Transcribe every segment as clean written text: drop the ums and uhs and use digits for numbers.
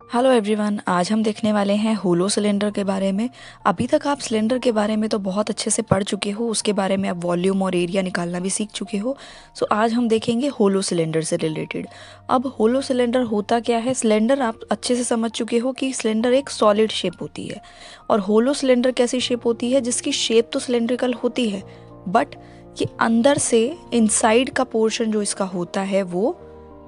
Hello everyone, आज हम देखने वाले हैं होलो सिलेंडर के बारे में। अभी तक आप सिलेंडर के बारे में तो बहुत अच्छे से पढ़ चुके हो, उसके बारे में आप वॉल्यूम और एरिया निकालना भी सीख चुके हो। सो आज हम देखेंगे होलो सिलेंडर से रिलेटेड। अब होलो सिलेंडर होता क्या है? सिलेंडर आप अच्छे से समझ चुके हो कि सिलेंडर एक सॉलिड शेप होती है, और होलो सिलेंडर कैसी शेप होती है? जिसकी शेप तो सिलेंड्रिकल होती है, बट ये अंदर से इनसाइड का पोर्शन जो इसका होता है वो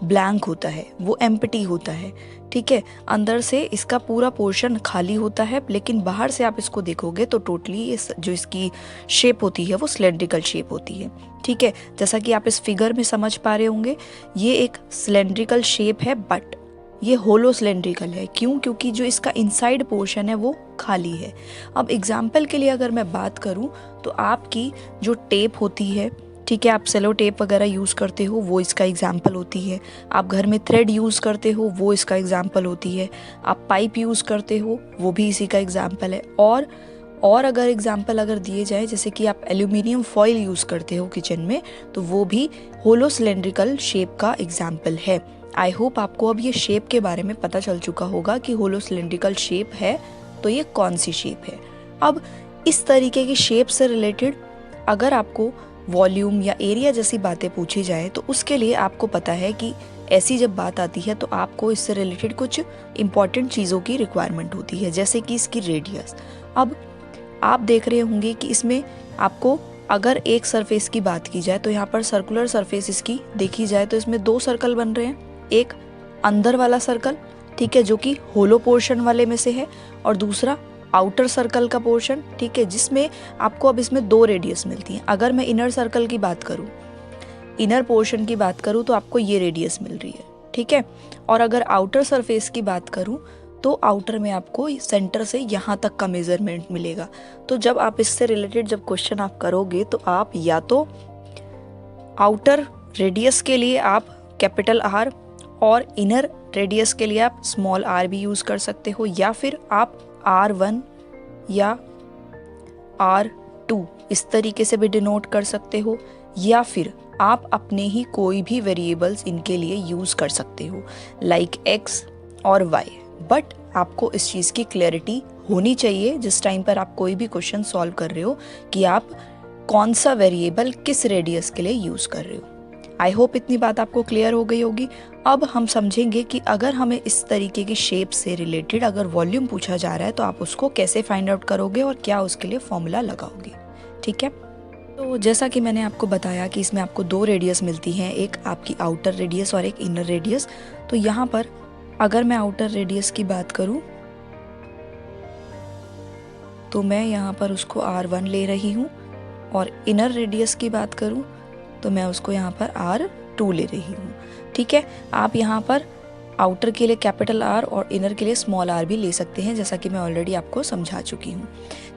ब्लैंक होता है, वो एम्प्टी होता है। ठीक है, अंदर से इसका पूरा पोर्शन खाली होता है, लेकिन बाहर से आप इसको देखोगे तो टोटली जो इसकी शेप होती है वो सिलेंड्रिकल शेप होती है। ठीक है, जैसा कि आप इस फिगर में समझ पा रहे होंगे, ये एक सिलेंड्रिकल शेप है, बट ये होलो सिलेंड्रिकल है। क्यों? क्योंकि जो इसका इनसाइड पोर्शन है वो खाली है। अब एग्जाम्पल के लिए अगर मैं बात करूं तो आपकी जो टेप होती है, ठीक है, आप सेलो टेप वगैरह यूज़ करते हो, वो इसका एग्जाम्पल होती है। आप घर में थ्रेड यूज़ करते हो, वो इसका एग्जाम्पल होती है। आप पाइप यूज़ करते हो, वो भी इसी का एग्जाम्पल है। और अगर एग्जाम्पल अगर दिए जाए, जैसे कि आप एल्यूमिनियम फॉइल यूज़ करते हो किचन में, तो वो भी होलो सिलेंड्रिकल शेप का एग्जाम्पल है। आई होप आपको अब ये शेप के बारे में पता चल चुका होगा कि होलो सिलेंड्रिकल शेप है तो ये कौन सी शेप है। अब इस तरीके की शेप से रिलेटेड अगर आपको वॉल्यूम या एरिया जैसी बातें पूछी जाए तो उसके लिए आपको पता है कि ऐसी जब बात आती है तो आपको इससे रिलेटेड कुछ इंपॉर्टेंट चीज़ों की रिक्वायरमेंट होती है, जैसे कि इसकी रेडियस। अब आप देख रहे होंगे कि इसमें आपको अगर एक सरफेस की बात की जाए तो यहाँ पर सर्कुलर सरफेस इसकी देखी जाए तो इसमें दो सर्कल बन रहे हैं। एक अंदर वाला सर्कल, ठीक है, जो कि होलो पोर्शन वाले में से है, और दूसरा आउटर सर्कल का पोर्शन, ठीक है, जिसमें आपको अब इसमें दो रेडियस मिलती हैं। अगर मैं इनर सर्कल की बात करूं, इनर पोर्शन की बात करूं तो आपको ये रेडियस मिल रही है, ठीक है। और अगर आउटर सरफेस की बात करूं तो आउटर में आपको सेंटर से यहाँ तक का मेजरमेंट मिलेगा। तो जब आप इससे रिलेटेड जब क्वेश्चन आप करोगे तो आप या तो आउटर रेडियस के लिए आप कैपिटल आर और इनर रेडियस के लिए आप स्मॉल आर भी यूज़ कर सकते हो, या फिर आप R1 या R2 इस तरीके से भी डिनोट कर सकते हो, या फिर आप अपने ही कोई भी वेरिएबल्स इनके लिए यूज़ कर सकते हो, लाइक X और Y। बट आपको इस चीज़ की क्लैरिटी होनी चाहिए जिस टाइम पर आप कोई भी क्वेश्चन सॉल्व कर रहे हो कि आप कौन सा वेरिएबल किस रेडियस के लिए यूज़ कर रहे हो। आई होप इतनी बात आपको क्लियर हो गई होगी। अब हम समझेंगे कि अगर हमें इस तरीके की शेप से रिलेटेड अगर वॉल्यूम पूछा जा रहा है तो आप उसको कैसे फाइंड आउट करोगे और क्या उसके लिए फॉर्मूला लगाओगे। ठीक है, तो जैसा कि मैंने आपको बताया कि इसमें आपको दो रेडियस मिलती हैं, एक आपकी आउटर रेडियस और एक इनर रेडियस। तो यहाँ पर अगर मैं आउटर रेडियस की बात करूँ तो मैं यहाँ पर उसको R1 ले रही हूँ, और इनर रेडियस की बात करूँ तो मैं उसको यहाँ पर R2 ले रही हूँ। ठीक है, आप यहाँ पर आउटर के लिए कैपिटल R और इनर के लिए स्मॉल r भी ले सकते हैं, जैसा कि मैं ऑलरेडी आपको समझा चुकी हूँ।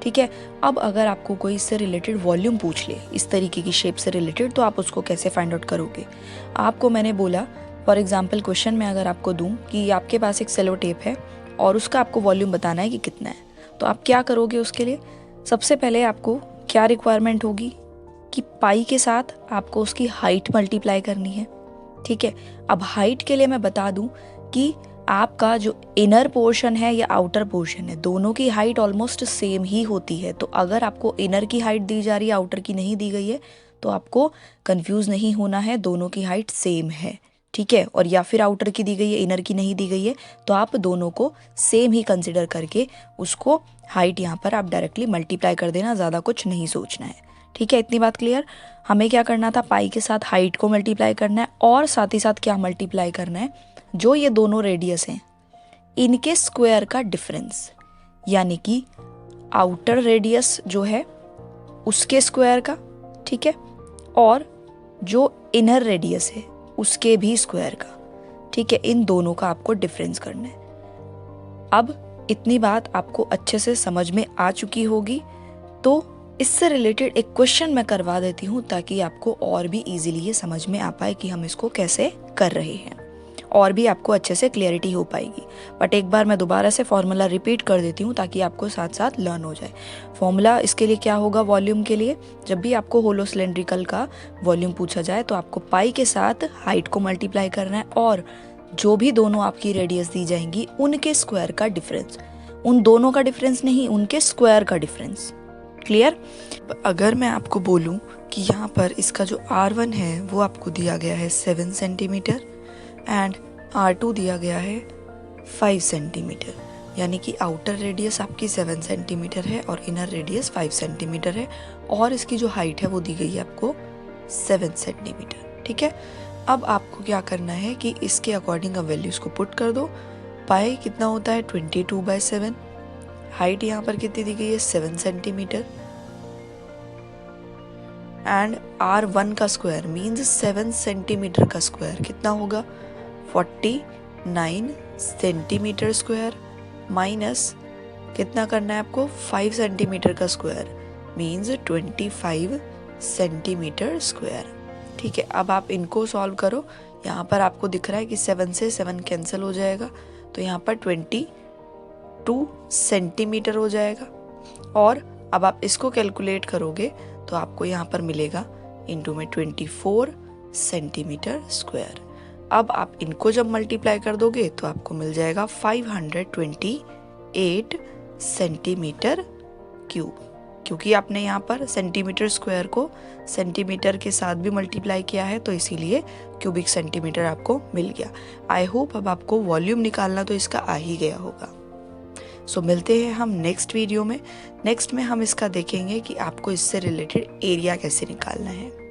ठीक है, अब अगर आपको कोई इससे रिलेटेड वॉल्यूम पूछ ले इस तरीके की शेप से रिलेटेड, तो आप उसको कैसे फाइंड आउट करोगे? आपको मैंने बोला, फॉर एग्जाम्पल क्वेश्चन में अगर आपको दूँ कि आपके पास एक सेलो टेप है और उसका आपको वॉल्यूम बताना है कि कितना है, तो आप क्या करोगे? उसके लिए सबसे पहले आपको क्या रिक्वायरमेंट होगी कि पाई के साथ आपको उसकी हाइट मल्टीप्लाई करनी है। ठीक है, अब हाइट के लिए मैं बता दूं कि आपका जो इनर पोर्शन है या आउटर पोर्शन है, दोनों की हाइट ऑलमोस्ट सेम ही होती है। तो अगर आपको इनर की हाइट दी जा रही है, आउटर की नहीं दी गई है, तो आपको कंफ्यूज नहीं होना है, दोनों की हाइट सेम है। ठीक है, और या फिर आउटर की दी गई है, इनर की नहीं दी गई है, तो आप दोनों को सेम ही कंसिडर करके उसको हाइट यहाँ पर आप डायरेक्टली मल्टीप्लाई कर देना, ज़्यादा कुछ नहीं सोचना है। ठीक है, इतनी बात क्लियर? हमें क्या करना था? पाई के साथ हाइट को मल्टीप्लाई करना है, और साथ ही साथ क्या मल्टीप्लाई करना है? जो ये दोनों रेडियस हैं इनके स्क्वायर का डिफरेंस, यानी कि आउटर रेडियस जो है उसके स्क्वायर का, ठीक है, और जो इनर रेडियस है उसके भी स्क्वायर का। ठीक है, इन दोनों का आपको डिफरेंस करना है। अब इतनी बात आपको अच्छे से समझ में आ चुकी होगी, तो इससे रिलेटेड एक क्वेश्चन मैं करवा देती हूँ ताकि आपको और भी इजीली ये समझ में आ पाए कि हम इसको कैसे कर रहे हैं, और भी आपको अच्छे से क्लियरिटी हो पाएगी। बट एक बार मैं दोबारा से फॉर्मूला रिपीट कर देती हूँ ताकि आपको साथ साथ लर्न हो जाए। फॉर्मूला इसके लिए क्या होगा? वॉल्यूम के लिए जब भी आपको होलो सिलेंड्रिकल का वॉल्यूम पूछा जाए तो आपको पाई के साथ हाइट को मल्टीप्लाई करना है, और जो भी दोनों आपकी रेडियस दी जाएंगी उनके स्क्वायर का डिफरेंस, उन दोनों का डिफरेंस नहीं, उनके स्क्वायर का डिफरेंस। क्लियर? अगर मैं आपको बोलूं कि यहाँ पर इसका जो R1 है वो आपको दिया गया है 7 सेंटीमीटर एंड R2 दिया गया है 5 सेंटीमीटर, यानी कि आउटर रेडियस आपकी 7 सेंटीमीटर है और इनर रेडियस 5 सेंटीमीटर है, और इसकी जो हाइट है वो दी गई है आपको 7 सेंटीमीटर। ठीक है, अब आपको क्या करना है कि इसके अकॉर्डिंग अब वैल्यूज को पुट कर दो। पाई कितना होता है 22/7, हाइट यहाँ पर कितनी दी गई है 7 सेंटीमीटर, एंड R1 का स्क्वायर मीन्स 7 सेंटीमीटर का स्क्वायर कितना होगा 49 सेंटीमीटर स्क्वायर, माइनस कितना करना है आपको 5 सेंटीमीटर का स्क्वायर मीन्स 25 सेंटीमीटर स्क्वायर। ठीक है, अब आप इनको सॉल्व करो। यहाँ पर आपको दिख रहा है कि 7 से 7 कैंसिल हो जाएगा, तो यहाँ पर 22 सेंटीमीटर हो जाएगा, और अब आप इसको कैलकुलेट करोगे तो आपको यहाँ पर मिलेगा इंटू में 24 सेंटीमीटर स्क्वायर। अब आप इनको जब मल्टीप्लाई कर दोगे तो आपको मिल जाएगा 528 सेंटीमीटर क्यूब, क्योंकि आपने यहाँ पर सेंटीमीटर स्क्वायर को सेंटीमीटर के साथ भी मल्टीप्लाई किया है, तो इसीलिए क्यूबिक सेंटीमीटर आपको मिल गया। आई होप अब आपको वॉल्यूम निकालना तो इसका आ ही गया होगा। सो मिलते हैं हम नेक्स्ट वीडियो में। नेक्स्ट में हम इसका देखेंगे कि आपको इससे रिलेटेड एरिया कैसे निकालना है।